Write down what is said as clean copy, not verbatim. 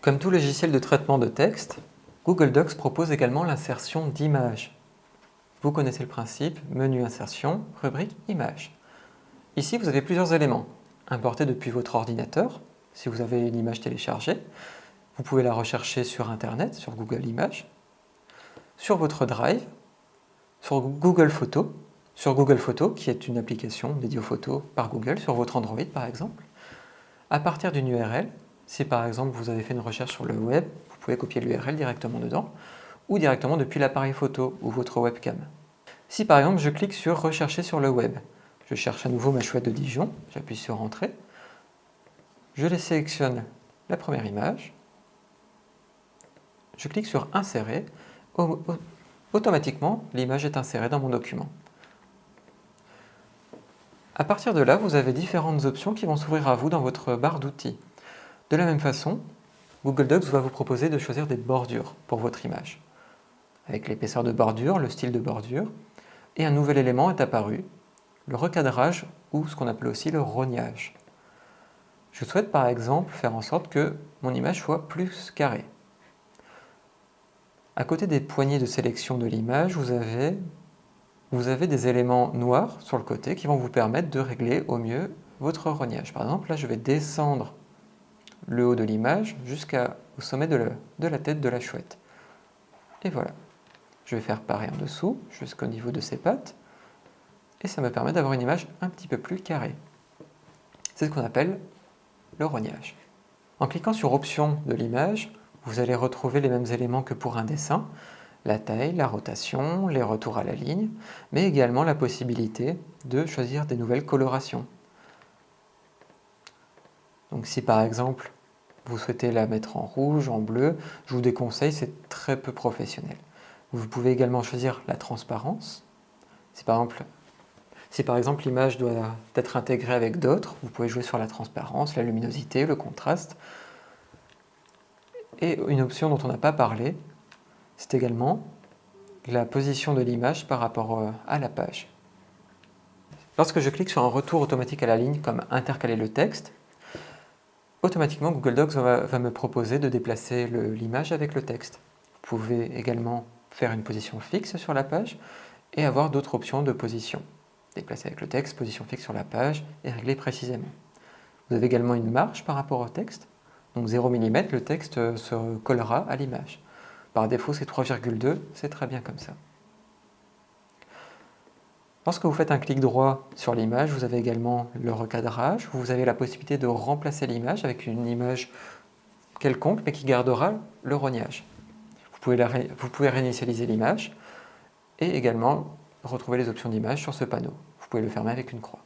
Comme tout logiciel de traitement de texte, Google Docs propose également l'insertion d'images. Vous connaissez le principe, menu insertion, rubrique images. Ici, vous avez plusieurs éléments. Importés depuis votre ordinateur, si vous avez une image téléchargée. Vous pouvez la rechercher sur Internet, sur Google Images, sur votre Drive, sur Google Photos, qui est une application dédiée aux photos par Google, sur votre Android par exemple. À partir d'une URL, si par exemple vous avez fait une recherche sur le web, vous pouvez copier l'URL directement dedans, ou directement depuis l'appareil photo ou votre webcam. Si par exemple je clique sur rechercher sur le web, je cherche à nouveau ma chouette de Dijon, j'appuie sur entrée, je sélectionne la première image, je clique sur insérer, automatiquement l'image est insérée dans mon document. À partir de là, vous avez différentes options qui vont s'ouvrir à vous dans votre barre d'outils. De la même façon, Google Docs va vous proposer de choisir des bordures pour votre image. Avec l'épaisseur de bordure, le style de bordure, et un nouvel élément est apparu, le recadrage ou ce qu'on appelle aussi le rognage. Je souhaite par exemple faire en sorte que mon image soit plus carrée. À côté des poignées de sélection de l'image, vous avez des éléments noirs sur le côté qui vont vous permettre de régler au mieux votre rognage. Par exemple, là je vais descendre le haut de l'image jusqu'au sommet de la tête de la chouette. Et voilà. Je vais faire pareil en dessous, jusqu'au niveau de ses pattes, et ça me permet d'avoir une image un petit peu plus carrée. C'est ce qu'on appelle le rognage. En cliquant sur Options de l'image, vous allez retrouver les mêmes éléments que pour un dessin, la taille, la rotation, les retours à la ligne, mais également la possibilité de choisir des nouvelles colorations. Donc si par exemple vous souhaitez la mettre en rouge, en bleu, je vous déconseille, c'est très peu professionnel. Vous pouvez également choisir la transparence. Si par exemple l'image doit être intégrée avec d'autres, vous pouvez jouer sur la transparence, la luminosité, le contraste. Et une option dont on n'a pas parlé, c'est également la position de l'image par rapport à la page. Lorsque je clique sur un retour automatique à la ligne, comme intercaler le texte, automatiquement Google Docs va me proposer de déplacer l'image avec le texte. Vous pouvez également faire une position fixe sur la page et avoir d'autres options de position. Déplacer avec le texte, position fixe sur la page et régler précisément. Vous avez également une marge par rapport au texte. Donc 0 mm, le texte se collera à l'image. Par défaut, c'est 3,2, c'est très bien comme ça. Lorsque vous faites un clic droit sur l'image, vous avez également le recadrage. Vous avez la possibilité de remplacer l'image avec une image quelconque, mais qui gardera le rognage. Vous pouvez réinitialiser l'image et également retrouver les options d'image sur ce panneau. Vous pouvez le fermer avec une croix.